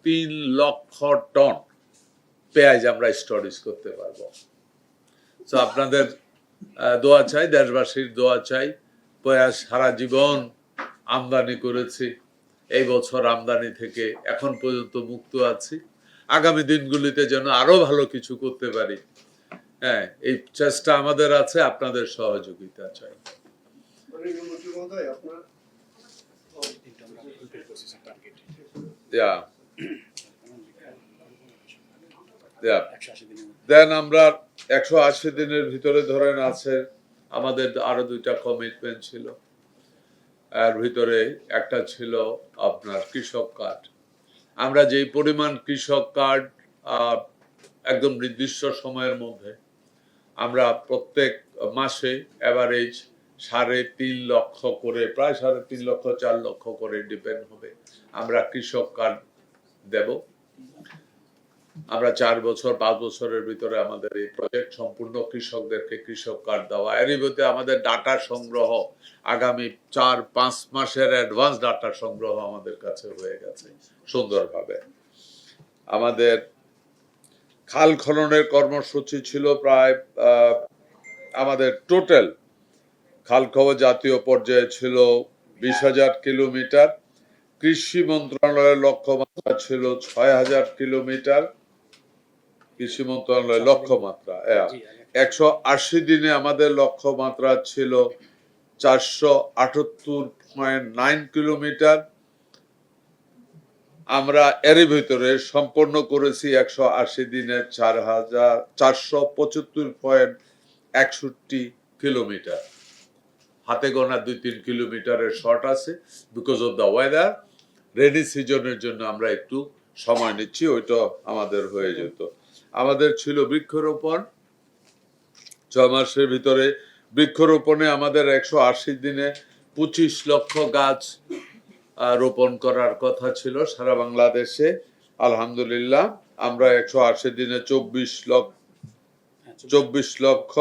3 লক্ষ টন পেঁয়াজ আমরা স্টোরেজ করতে পারবো। তো আপনাদের দোয়া চাই, দেশবাসীর দোয়া চাই। পেঁয়াজ সারা জীবন আমদানি করেছি, এই বছর আমদানি থেকে এখন পর্যন্ত মুক্ত আছি। আগামী দিনগুলিতে যেন আরো ভালো কিছু করতে পারি, হ্যাঁ, এই চেষ্টা আমাদের আছে, আপনাদের সহযোগিতা চাই। দেন আমরা 180 দিনের ভিতরে ধরেন আছে আমাদের আরো 2টা কমিটমেন্ট ছিল। এর ভিতরে একটা ছিল আপনার কৃষক কার্ড। আমরা যেই পরিমাণ কৃষক কার্ড একদম নির্দিষ্ট সময়ের মধ্যে আমরা প্রত্যেক মাসে এভারেজ 3.5 লক্ষ করে, প্রায় 3.5 লক্ষ 4 লক্ষ করে ডিপেন্ড হবে, আমরা কৃষক কার্ড দেব। আমরা 4 বছর 5 বছরের ভিতরে আমাদের এই প্রজেক্ট সম্পূর্ণ কৃষকদেরকে কৃষক কার্ড দেওয়া। এরই মধ্যে আমাদের ডাটা সংগ্রহ আগামী 4-5 মাসের অ্যাডভান্স ডাটা সংগ্রহ আমাদের কাছে হয়ে গেছে সুন্দরভাবে। আমাদের খাল খননের কর্মসূচি ছিল প্রায় আমাদের টোটাল খাল খনন জাতীয় পর্যায়ে ছিল 20,000 কিলোমিটার। কৃষি মন্ত্রণালয়ের লক্ষ্যমাত্রা ছিল 6,000 কিলোমিটার। কৃষি মন্ত্রণালয়ের লক্ষ্যমাত্রা 180 দিনে আমাদের লক্ষ্যমাত্রা ছিল 478.9 কিলোমিটার। আমরা এর ভিতরে সম্পন্ন করেছি 180 দিনে 475.61 কিলোমিটার। হাতে গোনা 2-3 কিলোমিটারের শর্ট আছে because of the weather. Rainy সিজনের জন্য আমরা একটু সময় নিচ্ছি, ওইটা আমাদের হয়ে যেত। আমাদের ছিল বৃক্ষরোপণ 6 মাসের ভিতরে। বৃক্ষরোপণে আমাদের 180 দিনে 25 লক্ষ গাছ রোপণ করার কথা ছিল সারা বাংলাদেশে। আলহামদুলিল্লাহ আমরা 180 দিনে 24 লক্ষ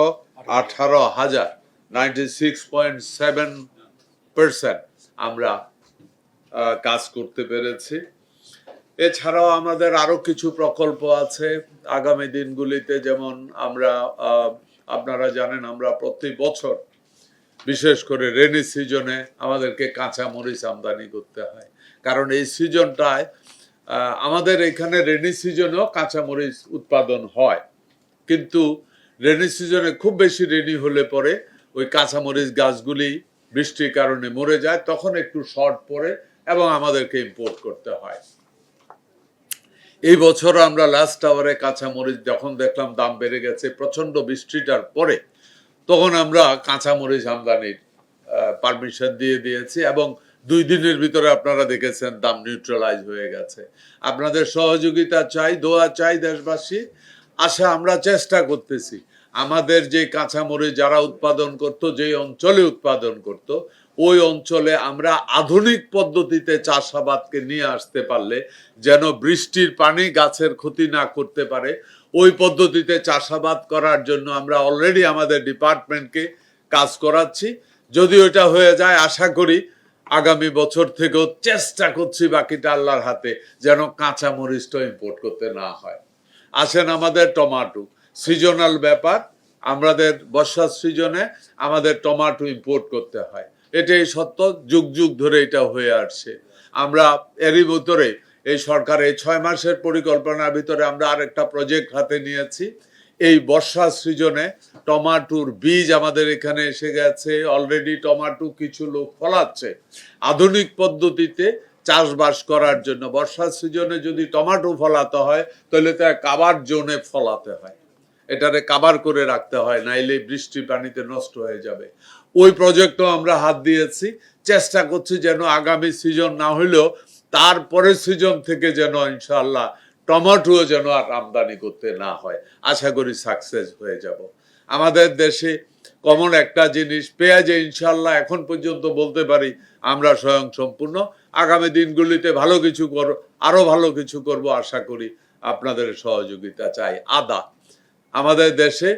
18,000 96.7% আমরা কাজ করতে পেরেছি। এছাড়াও আমাদের আরো কিছু প্রকল্প আছে আগামী দিনগুলিতে, যেমন আমরা আপনারা জানেন আমরা প্রতি বছর বিশেষ করে রেনি সিজনে আমাদেরকে কাঁচা মরিচ আমদানি করতে হয়, কারণ এই সিজনটায় আমাদের এখানে রেনি সিজনেও কাঁচা মরিচ উৎপাদন হয়, কিন্তু রেনি সিজনে খুব বেশি রেনি হলে পরে ওই কাঁচা মরিচ গাছগুলি বৃষ্টির কারণে মরে যায়, তখন একটু শর্ট পড়ে এবং আমাদেরকে ইম্পোর্ট করতে হয়। এই বছর আমরা লাস্ট আওয়ারে কাঁচা মরিচ যখন দেখলাম দাম বেড়ে গেছে প্রচন্ড বৃষ্টিটার পরে, তখন আমরা কাঁচা মরিচ আমদানির পারমিশন দিয়ে দিয়েছি এবং 2 দিনের ভিতরে আপনারা দেখেছেন দাম নিউট্রালাইজ হয়ে গেছে। আপনাদের সহযোগিতা চাই, দোয়া চাই দেশবাসী। আশা আমরা চেষ্টা করতেছি আমাদের যে কাঁচা মরিচ যারা উৎপাদন করত, যে অঞ্চলে উৎপাদন করত, ওই অঞ্চলে আমরা আধুনিক পদ্ধতিতে চাষাবাদকে নিয়ে আসতে পারলে যেন বৃষ্টির পানি গাছের ক্ষতি না করতে পারে, ওই পদ্ধতিতে চাষাবাদ করার জন্য আমরা অলরেডি আমাদের ডিপার্টমেন্টকে কাজ করাচ্ছি। যদি ওইটা হয়ে যায় আশা করি আগামী বছর থেকেও চেষ্টা করছি বাকিটা আল্লাহর হাতে, যেন কাঁচা মরিচটা ইম্পোর্ট করতে না হয়। আসেন আমাদের টমেটো সিজনাল ব্যাপার, আমাদের বর্ষার সিজনে আমাদের টমেটো ইম্পোর্ট করতে হয়, এটাই সত্য, যুগ যুগ ধরে এটা হয়ে আসছে। আমরা এরই ভিতরে এই সরকার এই 6 মাসের পরিকল্পনার ভিতরে আমরা আরেকটা প্রজেক্ট হাতে নিয়েছি। এই বর্ষা সিজনে টমেটোর বীজ আমাদের এখানে এসে গেছে, অলরেডি টমেটো কিছু লোক ফলাচ্ছে আধুনিক পদ্ধতিতে চাষবাস করার জন্য। বর্ষার সিজনে যদি টমেটো ফলাতে হয় তাহলে তা কাভার জোনে ফলাতে হয়, এটারে কাভার করে রাখতে হয়, নাইলে বৃষ্টি পানিতে নষ্ট হয়ে যাবে। ওই প্রজেক্টও আমরা হাত দিয়েছি, চেষ্টা করছি যেন আগামী সিজন না হলেও তারপরের সিজন থেকে যেন ইনশাআল্লাহ টমেটো যেন আর আমদানি করতে না হয়। আশা করি সাকসেস হয়ে যাব। আমাদের দেশে কমন একটা জিনিস পেঁয়াজে ইনশাআল্লাহ এখন পর্যন্ত বলতে পারি আমরা স্বয়ং সম্পূর্ণ। আগামী দিনগুলিতে ভালো কিছু আরো ভালো কিছু করব আশা করি, আপনাদের সহযোগিতা চাই। আদা, আমাদের দেশে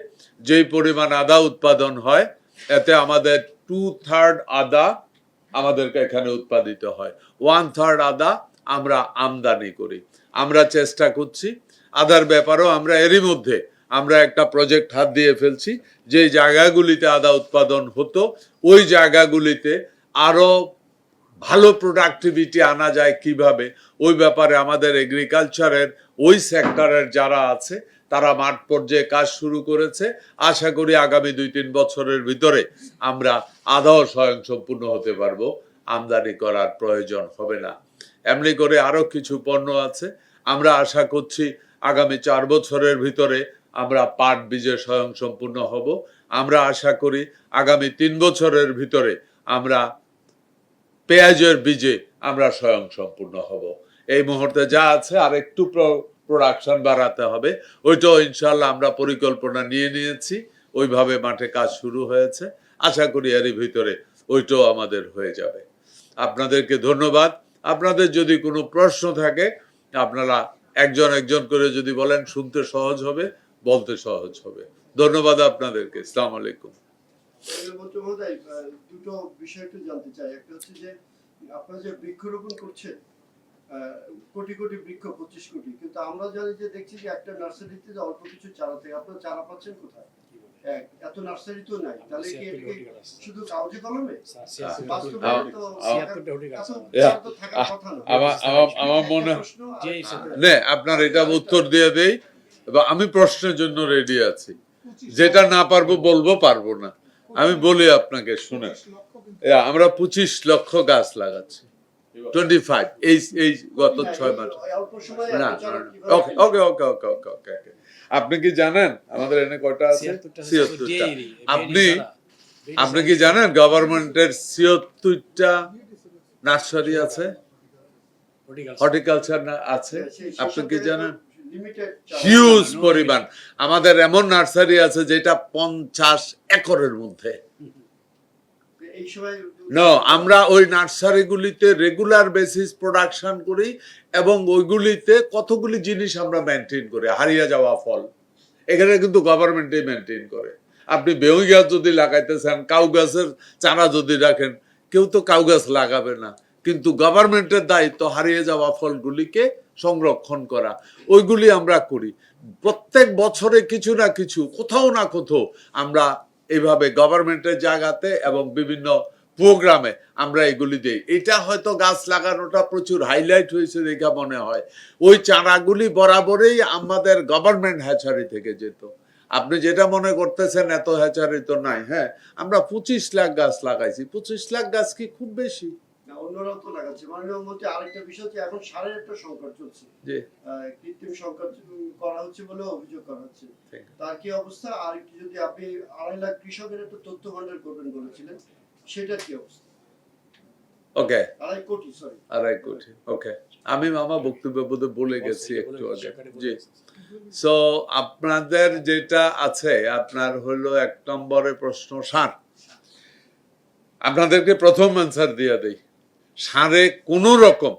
যেই পরিমাণ আদা উৎপাদন হয় এতে আমাদের 2/3 আদা আমাদেরকে এখানে উৎপাদিত হয়, 1/3 আদা আমরা আমদানি করি। আমরা চেষ্টা করছি। আদার ব্যাপারেও আমরা এরই মধ্যে আমরা একটা প্রজেক্ট হাত দিয়ে ফেলছি, যে জায়গাগুলিতে আদা উৎপাদন হতো ওই জায়গাগুলিতে আরো ভালো প্রোডাক্টিভিটি আনা যায় কিভাবে, ওই ব্যাপারে আমাদের এগ্রিকালচারের ওই সেক্টরের যারা আছে তারা মাঠ পর্যায়ে কাজ শুরু করেছে। আশা করি আগামী 2-3 বছরের ভিতরে আমরা আদাও স্বয়ংসম্পূর্ণ হতে পারবো, আমদানি করার প্রয়োজন হবে না। এমনি করে আরো কিছু পণ্য আছে, আমরা আশা করছি আগামী 4 বছরের ভিতরে আমরা পাট বীজে স্বয়ংসম্পূর্ণ হব। আমরা আশা করি আগামী 3 বছরের ভিতরে আমরা পেঁয়াজের বীজে আমরা স্বয়ংসম্পূর্ণ হব। এই মুহূর্তে যা আছে আর একটু প্রোডাকশন বাড়াতে হবে, ওইটাও ইনশাল্লাহ আমরা পরিকল্পনা নিয়ে নিয়েছি, ওইভাবে মাঠে কাজ শুরু হয়েছে। আশা করি এরই ভিতরে ওইটাও আমাদের হয়ে যাবে। আপনাদেরকে ধন্যবাদ। আপনাদের যদি কোনো প্রশ্ন থাকে আপনারা একজন একজন করে যদি বলেন, শুনতে সহজ হবে, বলতে সহজ হবে। ধন্যবাদ আপনাদেরকে। আসসালামু আলাইকুম। দুটো বিষয় একটু জানতে চাই। একটা হচ্ছে যে আপনারা যে বৃক্ষরোপণ করছেন, কোটি কোটি বৃক্ষ, 25 কোটি, কিন্তু আমরা জানি যে দেখছি যে একটা নার্সারিতে অল্প কিছু চারা থেকে আপনারা চারা পাচ্ছেন কোথায়? এত নার্সারি তো নাই, তাহলে কি এটাকে শুধু কাগজে কলমে? আমার মনে হয় আপনার এটা উত্তর দিয়ে দেই, আমি প্রশ্নের জন্য রেডি আছি। যেটা না পারবো বলবো, পারবো না আমি বলি আপনাকে, শুনে আমরা 25 লক্ষ গাছ লাগাচ্ছি, 25 এই গত 6 মাস। না, ওকে ওকে ওকে ওকে ওকে ওকে। আপনি কি জানেন আমাদের এখানে কয়টা আছে? 76টা। আপনি কি জানেন গভর্নমেন্টের 76টা নার্সারি আছে, হর্টিকালচার আছে? আপনি কি জানেন? হিউজ পরিমাণ। আমাদের এমন নার্সারি আছে যেটা 50 একরের মধ্যে। আমরা ওই নার্সারিগুলিতে রেগুলার বেসিস প্রোডাকশন করি এবং ওইগুলিতে কতগুলি জিনিস আমরা মেনটেন করি। হারিয়ে যাওয়া ফল এখানে কিন্তু গভর্নমেন্টই মেনটেন করে। আপনি বেউই গাছ যদি লাগাইতে চান, কাউ গাছের চারা যদি রাখেন, কেউ তো কাউ গাছ লাগাবে না, কিন্তু গভর্নমেন্টের দায়িত্ব হারিয়ে যাওয়া ফলগুলিকে সংরক্ষণ করা। ওইগুলি আমরা করি প্রত্যেক বছরে কিছু না কিছু, কোথাও না কোথাও আমরা এইভাবে গভর্নমেন্টের জায়গাতে এবং বিভিন্ন প্রোগ্রামে আমরা এগুলি দিই। এটা হয়তো গাছ লাগানোটা প্রচুর হাইলাইট হয়েছে দেখা মনে হয়, ওই চারাগুলি বরাবরই আমাদের গভর্নমেন্ট হ্যাচারি থেকে যেত। আপনি যেটা মনে করতেছেন এত হ্যাচারি তো নাই। হ্যাঁ, আমরা 25 লাখ গাছ লাগাইছি। 25 লাখ গাছ কি খুব বেশি? অন্যরাও তো লাগাচ্ছে। মাননীয় মন্ত্রী, আরেকটা বিষয় হচ্ছে এখন সারের একটা সংকট চলছে, কৃত্রিম সংকট করা হচ্ছে বলে অভিযোগ করা হচ্ছে। তার কি অবস্থা? আর যদি আপনি 2.5 লাখ কৃষকের একটা তথ্য ভান্ডার করবেন বলেছিলেন, সেটা কি অবস্থা? ওকে, 2.5 কোটি, সরি 2.5 কোটি। ওকে, আমি মামা বক্তব্য বোধহয় বলে গেছি একটু আগে। জি, সো আপনাদের যেটা আছে, আপনার হলো 1 নম্বরে প্রশ্ন সার। আপনাদেরকে প্রথম অ্যান্সার দিয়ে দেই, সারে কোনো রকম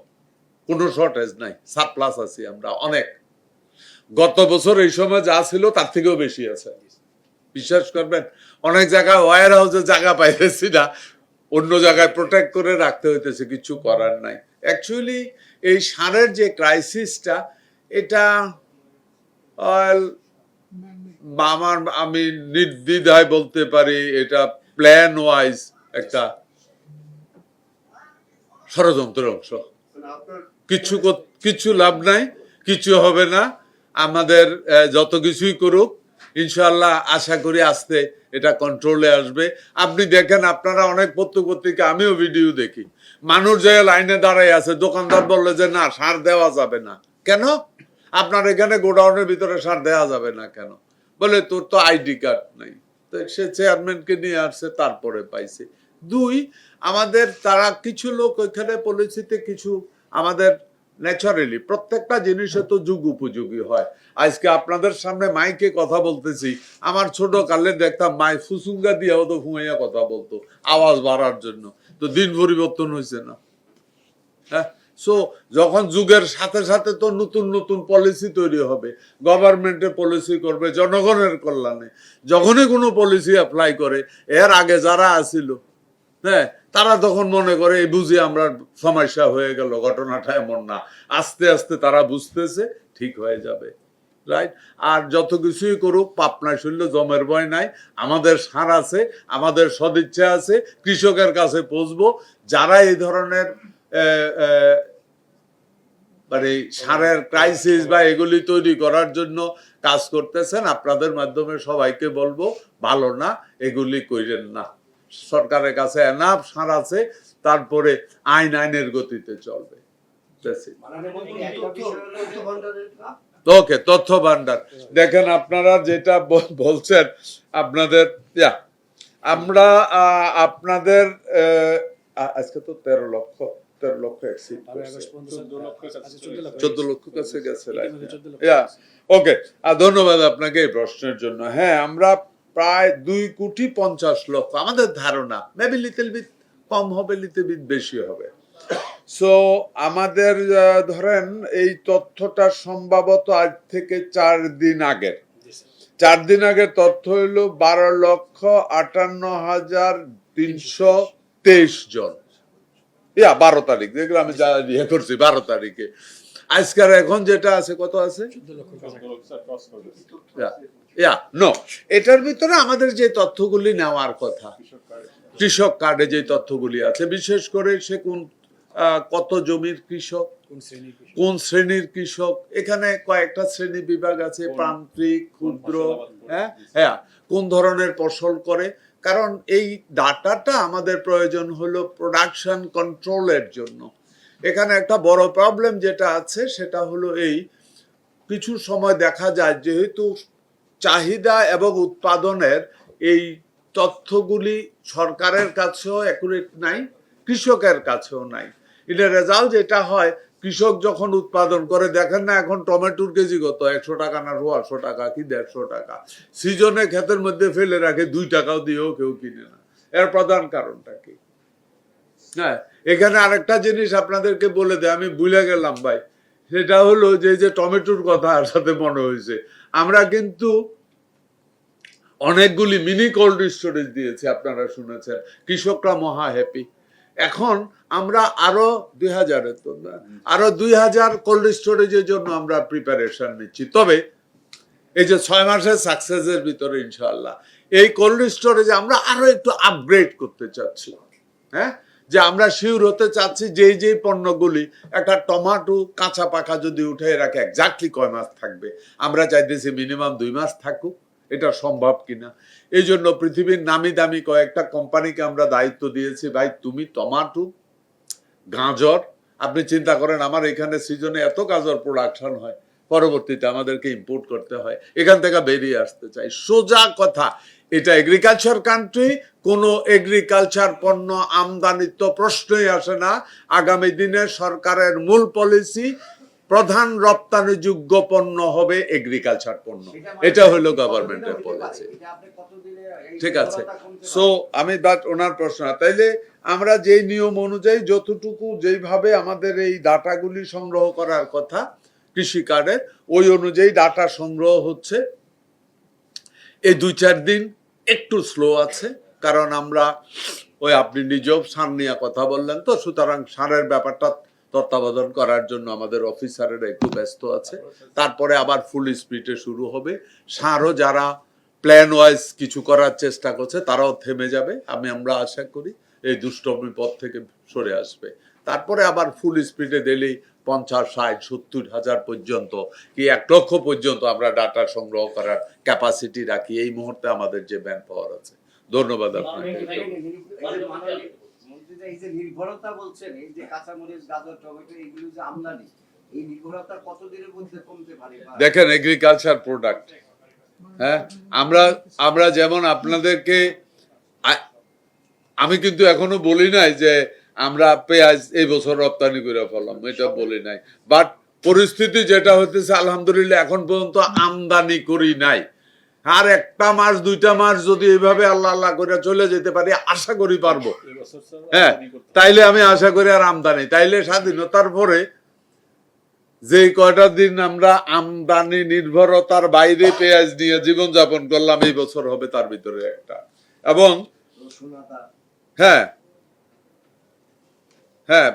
কোনো শর্টেজ নাই, সারপ্লাস আছি আমরা অনেক। গত বছর এই সময় যা ছিল তার থেকেও বেশি আছে। বিশ্বাস করবেন, অনেক জায়গায় ওয়্যার হাউসে জায়গা পাইতেছি না, অন্য জায়গায় প্রোটেক্ট করে রাখতে হইতেছে, কিছু করার নাই। অ্যাকচুয়ালি এই সারের যে ক্রাইসিসটা, এটা আমি নির্দ্বিধায় বলতে পারি এটা প্ল্যান ওয়াইজ একটা ষড়যন্ত্রের অংশ। কিছু লাভ নাই, কিছু হবে না। আমাদের যত কিছুই করুক, ইনশাআল্লাহ আশা করি আস্তে এটা কন্ট্রোলে আসবে। আপনি দেখেন, আপনারা অনেক পত্রিকা, আমিও ভিডিও দেখি, মানুষ যে লাইনে দাঁড়াই আছে, দোকানদার বললে যে না, সার দেওয়া যাবে না। কেন? আপনার এখানে গোডাউনের ভিতরে সার দেওয়া যাবে না কেন? বলে তোর তো আইডি কার্ড নাই। তো সে চেয়ারম্যানকে নিয়ে আসছে, তারপরে পাইছে। 2, আমাদের তারা কিছু লোক ওইখানে পলিসিতে কিছু আমাদের ন্যাচারালি প্রত্যেকটা জিনিসে তো যুগ উপযোগী হয়। আজকে আপনাদের সামনে মাইকে কথা বলতেছি, আমার ছোট কালে দেখতাম মাই ফুসুঙ্গা দিয়েও তো ফুঁয়াইয়া কথা বলতো আওয়াজ বাড়ার জন্য। তো দিন পরিবর্তন হয়েছে না? হ্যাঁ, সো যখন যুগের সাথে সাথে তো নতুন নতুন পলিসি তৈরি হবে, গভর্নমেন্টের পলিসি করবে জনগণের কল্যাণে। যখনই কোনো পলিসি অ্যাপ্লাই করে, এর আগে যারা আসিল, হ্যাঁ, তারা তখন মনে করে এই বুঝি আমরা সমস্যা হয়ে গেল, ঘটনাটা এমন না। আস্তে আস্তে তারা বুঝতেছে ঠিক হয়ে যাবে, রাইট? আর যত কিছুই করুক, পাপনা শৈল্য জমের ভয় নাই, আমাদের সার আছে, আমাদের সদিচ্ছা আছে, কৃষকের কাছে পৌঁছবো। যারা এই ধরনের মানে সারের ক্রাইসিস বা এগুলি তৈরি করার জন্য কাজ করতেছেন, আপনাদের মাধ্যমে সবাইকে বলবো ভালো না, এগুলি কইরেন না। সরকারের কাছে এনাফ সার আছে, তারপরে আইনের গতিতে চলবে। ওকে, তথ্য ভান্ডার দেখেন, আপনারা যেটা বলছেন আপনাদের, আমরা আপনাদের আজকে তো 13 লক্ষ exceed করছে, 14 লক্ষ কাছে গেছে। ওকে, ধন্যবাদ আপনাকে এই প্রশ্নের জন্য। হ্যাঁ, আমরা প্রায় 2,50,00,000 আমাদের ধারণা, মেবি লিটল বিট কম হবে, লিটল বিট বেশি হবে। সো আমাদের ধরেন এই তথ্যটা সম্ভবত আজ থেকে 4 দিন আগের, 4 দিন আগের তথ্য হইল 12,58,323 জন। 12 তারিখ, দেখলাম আমি যা ইয়ে করছি 12 তারিখে। আজকের এখন যেটা আছে, কত আছে? এটার ভিতরে আমাদের যে তথ্যগুলি নেওয়ার কথা, কৃষক কার্ডে যে তথ্যগুলি আছে, বিশেষ করে সে কত জমির কৃষক, কোন শ্রেণীর কৃষক, এখানে কয়েকটা শ্রেণী বিভাগ আছে, প্রান্তিক, ক্ষুদ্র, হ্যাঁ, কোন ধরনের ফসল করে। কারণ এই ডাটাটা আমাদের প্রয়োজন হলো প্রোডাকশন কন্ট্রোলের জন্য। এখানে একটা বড় প্রবলেম যেটা আছে সেটা হলো এই, কিছু সময় দেখা যায় যেহেতু চাহিদা এবং উৎপাদনের এই তথ্যগুলি সরকারের কাছেও অ্যাকুরেট নাই, কৃষকের কাছেও নাই। এটার রেজাল্ট যেটা হয়, কৃষক যখন উৎপাদন করে, দেখেন না এখন টমেটোর কেজি কত, 100 টাকা না 150 টাকা কি 150 টাকা, সিজনে ক্ষেতের মধ্যে ফেলে রাখে, 2 টাকাও দিয়েও কেউ কিনে না। এর প্রধান কারণটা কি? হ্যাঁ, এখানে আরেকটা জিনিস আপনাদেরকে বলে দেয়, আমি ভুলে গেলাম ভাই, সেটা হলো যে টমেটোর কথা সাথে মনে হয়েছে, আমরা কিন্তু অনেকগুলি মিনি কোল্ড স্টোরেজ দিয়েছি, আপনারা শুনেছেন, কৃষকরা মহা হ্যাপি। এখন আমরা আরো 2000 কোল্ড স্টোরেজের জন্য আমরা প্রিপারেশন নিচ্ছি। তবে এই যে 6 মাসের সাকসেসের ভিতরে ইনশাআল্লাহ এই কোল্ড স্টোরেজে আমরা আরো একটু আপগ্রেড করতে চাচ্ছি। হ্যাঁ, যে আমরা শিওর হতে চাচ্ছি যে পণ্যগুলি, একটা টমেটো কাঁচা পাকা যদি উঠে রাখে এক্স্যাক্টলি কয় মাস থাকবে, আমরা চাইতেছি মিনিমাম 2 মাস থাকুক। এটা সম্ভব কিনা, এই জন্য পৃথিবীর নামি দামি কয়েকটা কোম্পানিকে আমরা দায়িত্ব দিয়েছি, ভাই তুমি টমেটো, গাজর, আপনি চিন্তা করেন আমার এখানে সিজনে এত গাজর প্রোডাকশন হয়, পরবর্তীতে আমাদেরকে ইম্পোর্ট করতে হয়, এখান থেকে বেরিয়ে আসতে চাই। সোজা কথা, এটা এগ্রিকালচার কান্ট্রি, কোনো এগ্রিকালচার পণ্য আমদানির তো প্রশ্নই আসে না। আগামী দিনে সরকারের মূল পলিসি, প্রধান রপ্তানিযোগ্য পণ্য হবে এগ্রিকালচার পণ্য, এটা হলো গভর্নমেন্টের পলিসি। ঠিক আছে, সো আমি ওনার প্রশ্ন, তাইলে আমরা যেই নিয়ম অনুযায়ী যতটুকু যেইভাবে আমাদের এই ডাটাগুলি সংগ্রহ করার কথা কৃষি কার্ডের, ওই অনুযায়ী ডাটা সংগ্রহ হচ্ছে। এই 2-4 দিন একটু স্লো আছে, কারণ আমরা ওই আপনি নিজেও সার নিয়ে কথা বললেন তো, সুতরাং সারের ব্যাপারটা তত্ত্বাবধান করার জন্য আমাদের অফিসারেরা একটু ব্যস্ত আছে। তারপরে আবার ফুল স্পিডে শুরু হবে। সারও যারা প্ল্যান ওয়াইজ কিছু করার চেষ্টা করছে তারাও থেমে যাবে, আমরা আশা করি এই দুষ্টমি পথ থেকে সরে আসবে। তারপরে আবার ফুল স্পিডে দিলেই 50, 60, 70 হাজার পর্যন্ত কি 1 লক্ষ পর্যন্ত আমরা ডাটা সংগ্রহ করার ক্যাপাসিটি রাখি এই মুহূর্তে আমাদের যে ম্যান পাওয়ার আছে। ধন্যবাদ আপনাকে। এই যে নির্ভরতা বলছেন, এই যে কাঁচামরিচ, গাজর, টমেটো এইগুলো যে আমদানি, এই নির্ভরতা কতদিনের মধ্যে কমতে পারে? দেখেন এগ্রিকালচার প্রোডাক্ট, হ্যাঁ, আমরা যেমন আপনাদেরকে, আমি কিন্তু এখনো বলি নাই যে আমরা পেঁয়াজ এই বছর রপ্তানি করে ফেললাম, এটা বলি নাই। বাট পরিস্থিতি যেটা হতেছে আলহামদুলিল্লাহ এখন পর্যন্ত আমদানি করি নাই। আর 1টা মাস 2টা মাস যদি এইভাবে আল্লাহ করে চলে যেতে পারি, আশা করি পারবো। হ্যাঁ, তাইলে আমি আশা করি আর আমদানি, তাইলে স্বাধীনতার পরে যে কয়টা দিন আমরা আমদানি নির্ভরতার বাইরে পেঁয়াজ নিয়ে জীবনযাপন করলাম, এই বছর হবে তার ভিতরে একটা। এবং হ্যাঁ, হ্যাঁ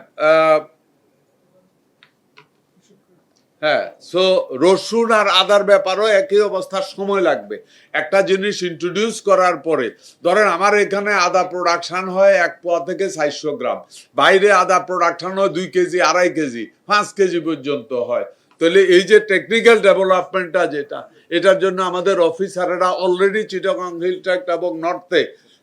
হ্যাঁ, সো রসুন আর আদার ব্যাপারও একই অবস্থা, সময় লাগবে। একটা জিনিস ইন্ট্রোডিউস করার পরে, ধরেন আমার এখানে আদা প্রোডাকশন হয় 1 পোয়া থেকে 400 গ্রাম, বাইরে আদা প্রোডাকশন হয় 2 কেজি, 2.5 কেজি, 5 কেজি পর্যন্ত হয়। তাহলে এই যে টেকনিক্যাল ডেভেলপমেন্টটা যেটা, এটার জন্য আমাদের অফিসাররা অলরেডি চিটাগং হিল ট্র্যাক্ট এবং নর্থে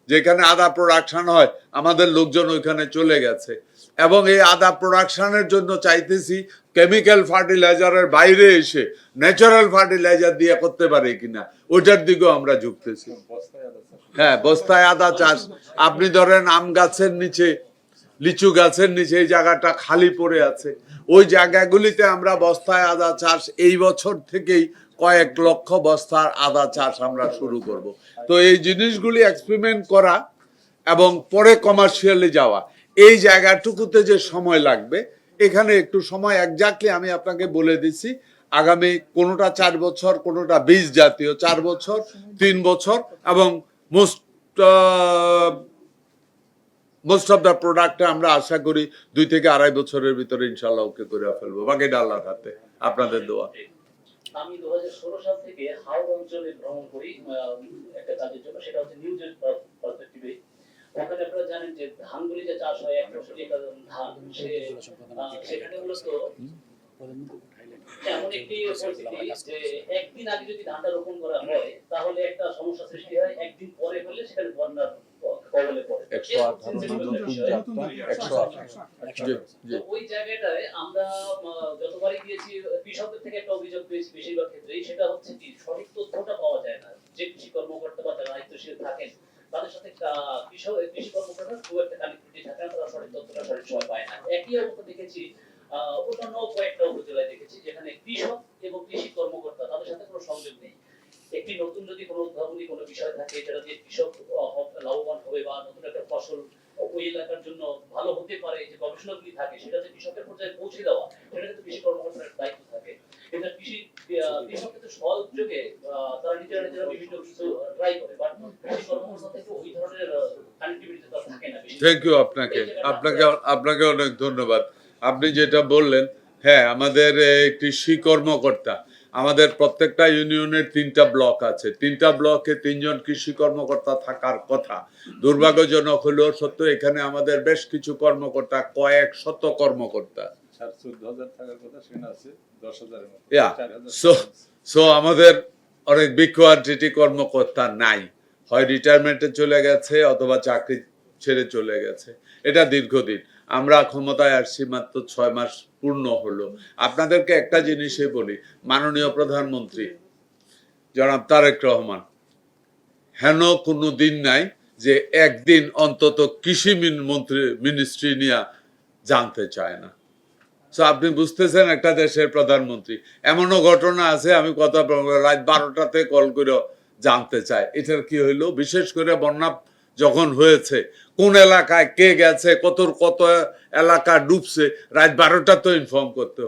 যেখানে আদা প্রোডাকশন হয়, আমাদের লোকজন ওইখানে চলে গেছে। এবং এই আদা প্রোডাকশনের জন্য চাইতেছি কেমিক্যাল ফার্টিলাইজারের বাইরে এসে ন্যাচারাল ফার্টিলাইজার দিয়ে করতে পারে কিনা, ওইটার দিকেও আমরা ঝুঁকতেছি। হ্যাঁ, বস্তায় আদা চাষ। আপনি ধরেন আম গাছের নিচে, লিচু গাছের নিচে এই জায়গাটা খালি পড়ে আছে, ওই জায়গাগুলিতে আমরা বস্তায় আদা চাষ এই বছর থেকেই কয়েক লক্ষ বস্তার আদা চাষ আমরা শুরু করব। তো এই জিনিসগুলি এক্সপেরিমেন্ট করা এবং পরে কমার্শিয়ালি যাওয়া, এই জায়গাটুকুতে যে সময় লাগবে, এখানে একটু সময় একজাক্টলি আমি আপনাকে বলে দিছি। আগামী কোনোটা 4 বছর, কোনোটা বীজ জাতীয় 4 বছর, 3 বছর, এবং মোস্ট অফ দ্য প্রোডাক্টে আমরা আশা করি 2 থেকে 2.5 বছরের ভিতরে ইনশাল্লাহ ওকে করে ফেলবো। বাকিটা আল্লাহর হাতে, আপনাদের দোয়া। আমি 2016 সাল থেকে হাওড়া অঞ্চলে ভ্রমণ করি একটা কাজের জন্য, সেটা হচ্ছে নিউজের পার্সপেক্টিভে। ওখানে আপনারা জানেন যে ধানগুলি যে চাষ হয়, 1 ফসলি ধান, সেখানে মূলত এমন একটি পরিস্থিতি যে একদিন আগে যদি ধানটা রোপণ করা হয় তাহলে একটা সমস্যা সৃষ্টি হয়, একদিন পরে হলে সেখানে বন্যার কবলে পড়ে। 118 ওই জায়গাটায় আমরা যতবারই গিয়েছি কৃষকদের থেকে একটা অভিযোগ পেয়েছি বেশিরভাগ ক্ষেত্রেই, সেটা হচ্ছে কি সঠিক তথ্যটা পাওয়া যায় না। যে কৃষি কর্মকর্তা বা যারা দায়িত্বশীল থাকেন তাদের সাথে কৃষি কর্মকর্তা খুব একটা কানেক্টিভিটি থাকে না, তারা সঠিক তথ্যটা সঠিক সময় পায় না। একই অবস্থা দেখেছি অন্যান্য কয়েকটা উপজেলায় দেখেছি, যেখানে কৃষক এবং কৃষি কর্মকর্তা তাদের সাথে কোনো সংযোগ নেই। একটি নতুন যদি কোনো উদ্ভাবনী কোনো বিষয় থাকে যেটা দিয়ে কৃষক লাভবান হবে বা নতুন একটা ফসল ওই এলাকার জন্য ভালো হতে পারে, যে গবেষণাগুলি থাকে সেটা যে কৃষকের পর্যায়ে পৌঁছে দেওয়া, সেটা কিন্তু কৃষি কর্মকর্তার দায়িত্ব থাকে। এটা কৃষক কিন্তু সহযোগে তারা নিজেরা বিভিন্ন কিছু ট্রাই করে, বাট কৃষি কর্মকর্তা থেকে ওই ধরনের কানেক্টিভিটি তারা থাকে না। থ্যাংক ইউ আপনাকে অনেক ধন্যবাদ। আপনি যেটা বললেন, হ্যাঁ, আমাদের কৃষি কর্মকর্তা, আমাদের প্রত্যেকটা ইউনিয়নের 3টা ব্লক আছে, 3টা ব্লকে 3 জন কৃষি কর্মকর্তা থাকার কথা। দুর্ভাগ্যজনক হলেও সত্য, এখানে আমাদের বেশ কিছু কর্মকর্তা, কয়েক শত কর্মকর্তা, 14,000 থাকার কথা, সেখানে আছে 10,000 এর মতো। সো আমাদের অনেক বিগ কোয়ান্টিটি কর্মকর্তা নাই, হয় রিটায়ারমেন্টে চলে গেছে অথবা চাকরি ছেড়ে চলে গেছে। এটা দীর্ঘদিন, আমরা ক্ষমতায় আসছি মাত্র 6 মাস পূর্ণ হলো। আপনাদেরকে একটা জিনিসই বলি, মাননীয় প্রধানমন্ত্রী জনাব তারেক রহমান হেন কোনো দিন নাই যে একদিন অন্তত কৃষি মিনিস্ট্রি নিয়ে জানতে চায় না। সো আপনি বুঝতেছেন, একটা দেশের প্রধানমন্ত্রী, এমনও ঘটনা আছে আমি কথা রাত 12টাতে কল করে জানতে চাই এটার কি হইলো। বিশেষ করে বন্যা যখন হয়েছে, কোন এলাকায় কে গেছে, কত এলাকা ডুবছে, রাত 12টা তো ইনফর্ম করতে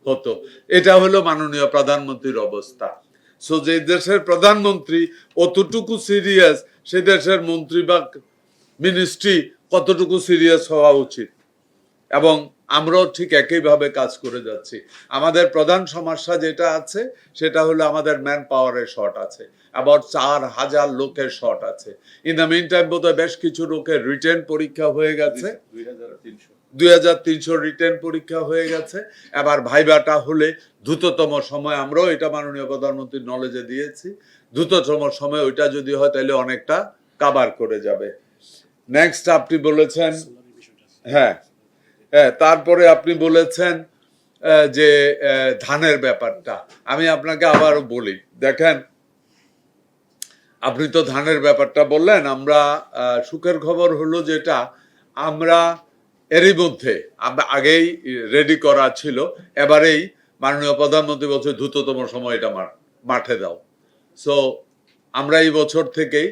হতো। এটা হলো মাননীয় প্রধানমন্ত্রীর অবস্থা। সো যে দেশের প্রধানমন্ত্রী অতটুকু সিরিয়াস, সে দেশের মন্ত্রী বা মিনিস্ট্রি কতটুকু সিরিয়াস হওয়া উচিত। এবং আমরাও ঠিক একইভাবে কাজ করে যাচ্ছি। আমাদের প্রধান সমস্যা যেটা আছে সেটা হলো আমাদের ম্যান পাওয়ারের শর্ট আছে, আবার 4,000 লোকের শর্ট আছে। ইন দ্য মিন টাইম বোধহয় বেশ কিছু লোকের রিটেন পরীক্ষা হয়ে গেছে, 2300 রিটেন পরীক্ষা হয়ে গেছে। এবার ভাইবাটা হলে দ্রুততম সময়, আমরাও এটা মাননীয় প্রধানমন্ত্রীর নলেজে দিয়েছি, দ্রুততম সময় ওইটা যদি হয় তাহলে অনেকটা কাভার করে যাবে। নেক্সট আপনি বলেছেন, হ্যাঁ, তারপরে আপনি বলেছেন যে ধানের ব্যাপারটা, আমি আপনাকে আবারও বলি, দেখেন আপনি তো ধানের ব্যাপারটা বললেন, আমরা সুখের খবর হলো যেটা আমরা এরই মধ্যে আমরা আগেই রেডি করা ছিল, এবারেই মাননীয় প্রধানমন্ত্রী বলছে দ্রুততম সময় এটা মাঠে দাও। সো আমরা এই বছর থেকেই,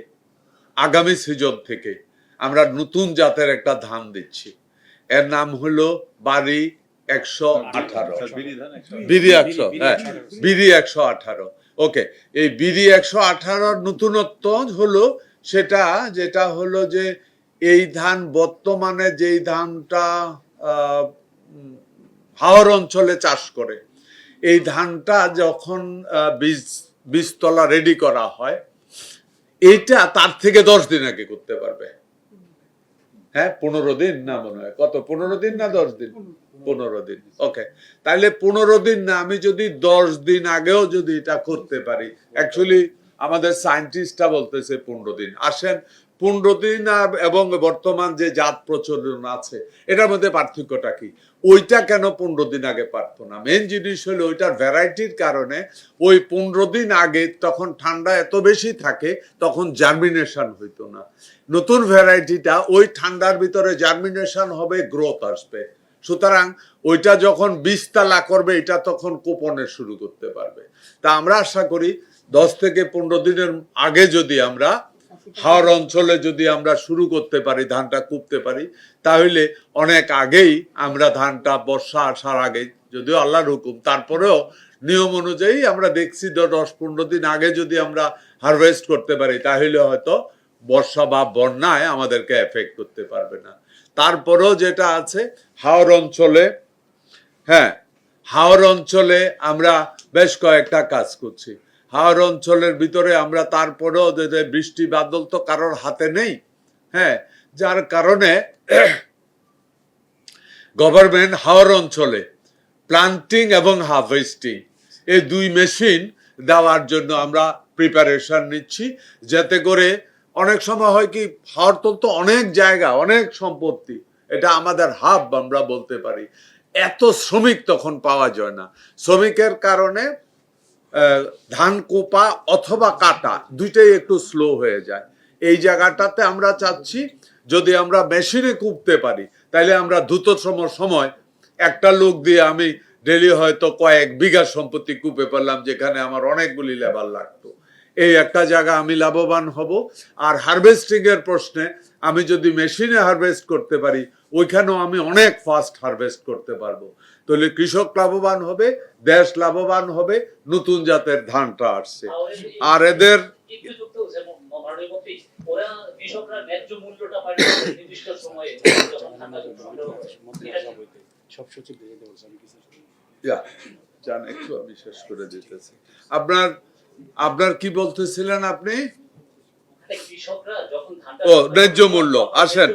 আগামী সিজন থেকে আমরা নতুন জাতের একটা ধান দিচ্ছি, এর নাম হলো বাড়ি 118, বিডি 100, হ্যাঁ, বিডি 118। ওকে, এই বিডি 118 নতুনত্ব হলো সেটা, যেটা হলো যে এই ধান বর্তমানে যেই ধানটা আহ, হাওর অঞ্চলে চাষ করে, এই ধানটা যখন বীজতলা রেডি করা হয়, এইটা তার থেকে 10 দিন আগে করতে পারবে। হ্যাঁ, 15 দিন না মনে হয়, কত 15 দিন না 10 দিন? 15 দিন। ওকে, তাহলে 15 দিন না, আমি যদি 10 দিন আগেও যদি এটা করতে পারি, অ্যাকচুয়ালি আমাদের সায়েন্টিস্টরা বলতেছে 15 দিন। আসেন 15 দিন এবং বর্তমান যে জাত প্রচলন আছে এটার মধ্যে পার্থক্যটা কি? ওইটা কেন 15 দিন আগে পারতো না? মেন জিনিস হলো ওইটার ভ্যারাইটির কারণে। ওই 15 দিন আগে তখন ঠান্ডা এত বেশি থাকে, তখন জার্মিনেশন হইতো না। নতুন ভ্যারাইটিটা ওই ঠান্ডার ভিতরে জার্মিনেশন হবে, গ্রোথ আসবে। সুতরাং ওইটা যখন বীজতলা করবে, এটা তখন কোপনে শুরু করতে পারবে। তা আমরা আশা করি 10 থেকে 15 দিনের আগে যদি আমরা হাওর অঞ্চলে যদি আমরা শুরু করতে পারি, ধানটা কুপতে পারি, তাহলে অনেক আগেই আমরা ধানটা বর্ষা আসার আগে, যদিও আল্লাহর হুকুম, তারপরেও নিয়ম অনুযায়ী আমরা দেখছি 10-15 দিন আগে যদি আমরা হারভেস্ট করতে পারি, তাহলে হয়তো বর্ষা বা বন্যায় আমাদেরকে এফেক্ট করতে পারবে না। তারপরেও যেটা আছে হাওর অঞ্চলে, হ্যাঁ, হাওর অঞ্চলে আমরা বেশ কয়েকটা কাজ করছি। হাওর অঞ্চলের ভিতরে আমরা তারপরেও যে বৃষ্টি বাদল তো কারোর হাতে নেই, হ্যাঁ, যার কারণে গভর্নমেন্ট হাওর অঞ্চলে প্লান্টিং এবং হারভেস্টিং এই 2 মেশিন দেওয়ার জন্য আমরা প্রিপারেশন নিচ্ছি, যাতে করে অনেক সময় হয় কি, হাওর তো অনেক জায়গা, অনেক সম্পত্তি, এটা আমাদের হাব আমরা বলতে পারি। এত শ্রমিক তখন পাওয়া যায় না। শ্রমিকের কারণে ধান কোপা অথবা কাটা দুইটাই একটু স্লো হয়ে যায়। এই জায়গাটাতে আমরা চাচ্ছি যদি আমরা মেশিনে কুপতে পারি, তাহলে আমরা দ্রুততম সময় একটা লোক দিয়ে আমি ডেলি হয়তো কয়েক বিঘা সম্পত্তি কুপে পারলাম, যেখানে আমার অনেকগুলি লেবার লাগতো। এই একটা জায়গা আমি লাভবান হব। আর হারভেস্টিং এর প্রশ্নে আমি যদি মেশিনে হারভেস্ট করতে পারি, ওইখানেও আমি অনেক ফাস্ট হারভেস্ট করতে পারবো। তাহলে কৃষক লাভবান হবে, দেশ লাভবান হবে, নতুন জাতের ধানটা আসছে। আর এদের একটু যুক্ত হচ্ছে মাননীয় মন্ত্রী, ওরা কৃষকরা ন্যায্য মূল্যটা পায় না নির্দিষ্ট সময়ে যখন ঠান্ডা সব সচিব ভেঙে দেবো আমি কিছু জান একটু আমি শেষ করে দিতেছি। আপনার কি বলতেছিলেন আপনি? কৃষকরা যখন ধানটা ও, ন্যায্য মূল্য, আসেন।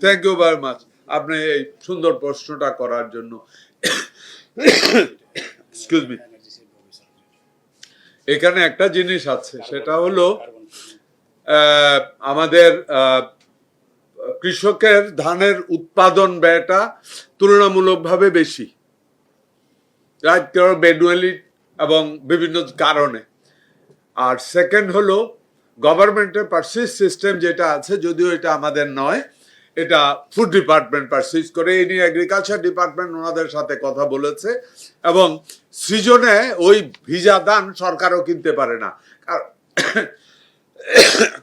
থ্যাংক ইউ ভেরি মাচ আপনি এই সুন্দর প্রশ্নটা করার জন্য। এক্সকিউজ মি, এখানে একটা জিনিস আছে, সেটা হলো আমাদের কৃষকের ধানের উৎপাদন ব্যয়টা তুলনামূলকভাবে বেশি, ম্যানুয়ালি এবং বিভিন্ন কারণে। আর সেকেন্ড হলো গভর্নমেন্টের পারচেজ সিস্টেম যেটা আছে, যদিও এটা আমাদের নয়, এটা ফুড ডিপার্টমেন্ট পারচেজ করে। এই নিয়ে এগ্রিকালচার ডিপার্টমেন্ট ওনাদের সাথে কথা বলেছে, এবং সিজনে ওই ভিজা ধান সরকারও কিনতে পারে না,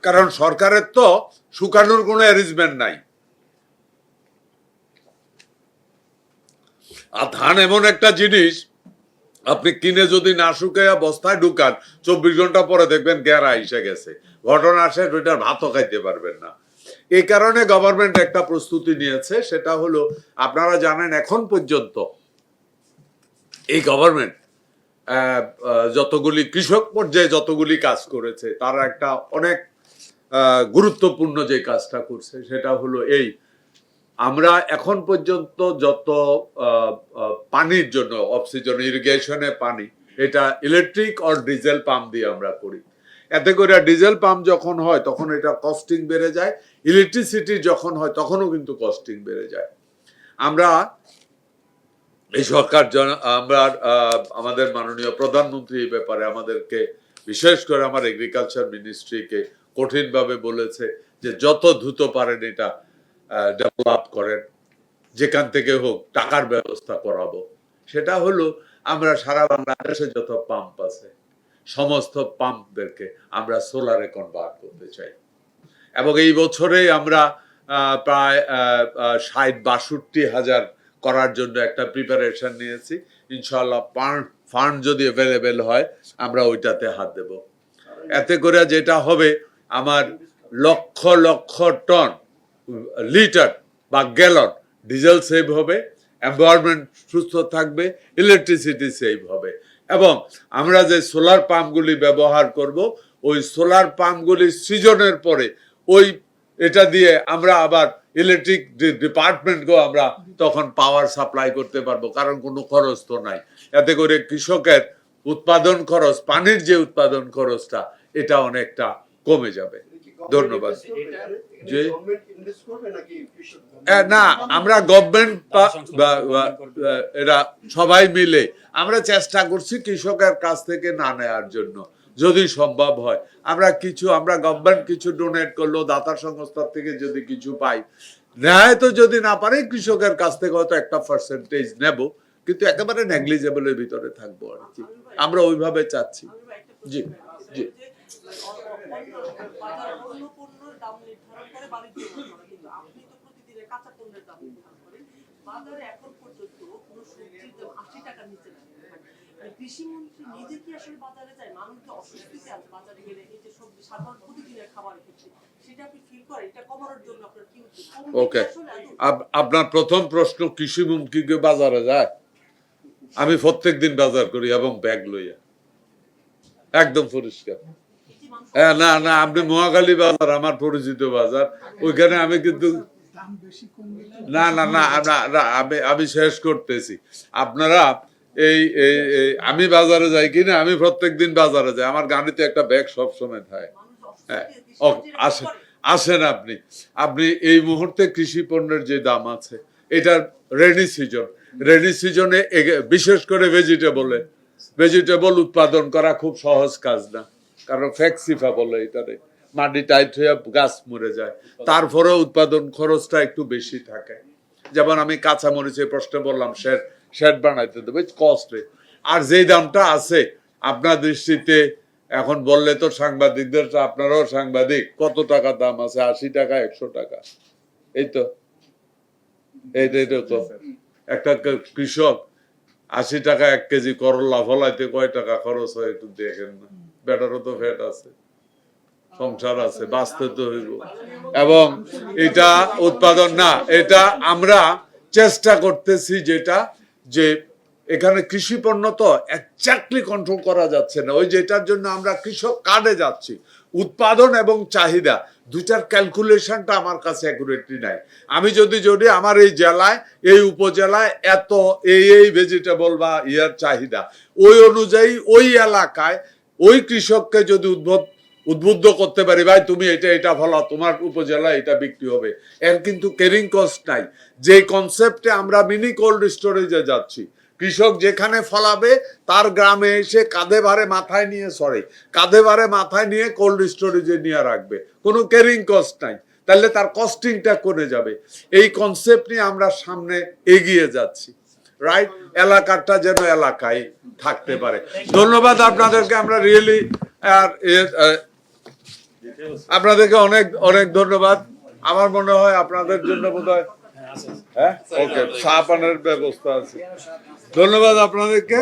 কারণ সরকারের তো শুকানোর কোনো অ্যারেঞ্জমেন্ট নাই। আর ধান এমন একটা জিনিস, আপনি কিনে যদি না শুকাইয়া বস্তায় ঢুকান, 24 ঘন্টা পরে দেখবেন গেরা এসে গেছে, ঘটনা আসে, ওইটার ভাতও খাইতে পারবেন না। এই কারণে গভর্নমেন্ট একটা প্রস্তুতি নিয়েছে, সেটা হলো, আপনারা জানেন এখন পর্যন্ত এই গভর্নমেন্ট যতগুলি কৃষক পর্যায়ে যতগুলি কাজ করেছে, তারা একটা অনেক গুরুত্বপূর্ণ যে কাজটা করছে, সেটা হলো এই, আমরা এখন পর্যন্ত যত পানির জন্য অক্সিজেন ইরিগেশনে পানি, এটা ইলেকট্রিক আর ডিজেল পাম্প দিয়ে আমরা করি। এতে করে ডিজেল পাম্প যখন হয় তখন এটা কস্টিং বেড়ে যায়, ইলেকট্রিসিটি যখন হয় তখনও কিন্তু কস্টিং বেড়ে যায়। আমরা এই সরকার আমরা আমাদের মাননীয় প্রধানমন্ত্রী এই ব্যাপারে আমাদেরকে, বিশেষ করে আমার এগ্রিকালচার মিনিস্ট্রিকে কঠিনভাবে বলেছে যে যত দ্রুত পারেন এটা ডেভেলপ করেন, যেখান থেকে হোক টাকার ব্যবস্থা করাবো। সেটা হলো আমরা সারা বাংলাদেশে যত পাম্প আছে সমস্ত পাম্পদেরকে আমরা সোলারে কনভার্ট করতে চাই, এবং এই বছরেই আমরা প্রায় 60-62 হাজার করার জন্য একটা প্রিপারেশন নিয়েছি। ইনশাআল্লাহ ফান্ড যদি অ্যাভেলেবেল হয় আমরা ওইটাতে হাত দেব। এতে করে যেটা হবে, আমার লক্ষ লক্ষ টন লিটার বা গ্যালন ডিজেল সেভ হবে, এনভায়রনমেন্ট সুস্থ থাকবে, ইলেকট্রিসিটি সেভ হবে। এবং আমরা যে সোলার পাম্পগুলি ব্যবহার করব, ওই সোলার পাম্পগুলি সৃজনের পরে ওই এটা দিয়ে আমরা আবার ইলেকট্রিক ডিপার্টমেন্টকেও আমরা তখন পাওয়ার সাপ্লাই করতে পারবো, কারণ কোনো খরচ তো নাই। এতে করে কৃষকের উৎপাদন খরচ, পানির যে উৎপাদন খরচটা, এটা অনেকটা কমে যাবে। ধন্যবাদ। জি। গভর্নমেন্ট ইনভেস্ট করবে নাকি কৃষক? না, আমরা গভর্নমেন্ট এরা সবাই মিলে আমরা চেষ্টা করছি কৃষকের কাছ থেকে না নেওয়ার জন্য, যদি সম্ভব হয়। আমরা গভর্নমেন্ট কিছু ডোনেট করলো, দাতা সংস্থার থেকে যদি কিছু পাই, নেয় তো যদি না পারে কৃষকের কাছ থেকে হয়তো একটা পার্সেন্টেজ নেব, কিন্তু একেবারে নেগলিজেবলের ভিতরে থাকবো আর কি। আমরা ওইভাবে চাচ্ছি। জি জি। কৃষিমন্ত্রী নিজে কি আসলে বাজারে যায়, মানুষকে অস্বস্তিতে আছে বাজারে গেলে, এই যে সবজি সাধারণ প্রতিদিনের খাবারের ক্ষেত্রে, সেটা আপনি ফিল করেন? এটা কমানোর জন্য আপনার কি উচিত? ওকে, আপনার প্রথম প্রশ্ন, কৃষিমন্ত্রী কি বাজারে যায়? আমি প্রত্যেকদিন বাজার করি এবং ব্যাগ লইয়া, একদম পরিষ্কার। হ্যাঁ, না না, আপনি মহাখালী বাজার আমার পরিচিত বাজার, ওইখানে আমি কিন্তু না না না না, আমি শেষ করতেছি। আপনারা আমি বাজারে যাই কিনা, আমি প্রত্যেকদিন বাজারে যাই, আমার গাড়িতে একটা ব্যাগ সবসময় থাকে। হ্যাঁ, আসেন আপনি এই মুহূর্তে কৃষি পণ্যের যে দাম আছে, এটার রেনি সিজনে বিশেষ করে ভেজিটেবল উৎপাদন করা খুব সহজ কাজ না, কারণ ফ্যাক্সিফা বলে এটারে, মাটি টাইট হয়ে গাছ মরে যায়, তারপরে উৎপাদন খরচটা একটু বেশি থাকে। যেমন আমি কাঁচামরিচের প্রশ্নে বললাম, শেড বানাইতে দেবে কস্টে, আর যেই দামটা আছে আপনার দৃষ্টিতে এখন বললে তো সাংবাদিকদের, আপনারাও সাংবাদিক, কত টাকা দাম আছে? 80 টাকা, 100 টাকা, এই তো এইটাই তো। একটা কৃষক 80 টাকা 1 কেজি করলা ফলাইতে কয় টাকা খরচ হয় একটু দেখেন না। বেটারও তো ফ্যাট আছে, সংসার আছে, বাঁচতে তো হইব। এবং এটা উৎপাদন না, এটা আমরা চেষ্টা করতেছি যেটা, যে এখানে কৃষি পণ্য তো এক্স্যাক্টলি কন্ট্রোল করা যাচ্ছে না, ওই যেটার জন্য আমরা কৃষক কার্ডে যাচ্ছি। উৎপাদন এবং চাহিদা দুইটার ক্যালকুলেশনটা আমার কাছে অ্যাকুরেটলি নাই। আমি যদি আমার এই জেলায়, এই উপজেলায় এত এই ভেজিটেবল বা ইয়ার চাহিদা, ওই অনুযায়ী ওই এলাকায় ওই কৃষককে যদি উদ্বুদ্ধ করতে পারি, ভাই তুমি এটা ফলাও, তোমার উপজেলায় এটা বিক্রি হবে, এর কিন্তু ক্যারিং কস্ট নাই। যে কনসেপ্টে আমরা মিনি কোল্ড স্টোরেজে যাচ্ছি, কৃষক যেখানে ফলাবে তার গ্রামে এসে কাঁধে ভারে মাথায় নিয়ে কোল্ড স্টোরেজে নিয়ে রাখবে, কোনো ক্যারিং কস্ট নাই, তাহলে তার কস্টিংটা কমে যাবে। এই কনসেপ্ট নিয়ে আমরা সামনে এগিয়ে যাচ্ছি, রাইট? এলাকাটা যেন এলাকায় থাকতে পারে। ধন্যবাদ আপনাদেরকে, আমরা রিয়েলি আপনাদেরকে অনেক অনেক ধন্যবাদ। আমার মনে হয় আপনাদের জন্য বোধহয় হ্যাঁ, ওকে, চা পানের ব্যবস্থা আছে। ধন্যবাদ আপনাদেরকে।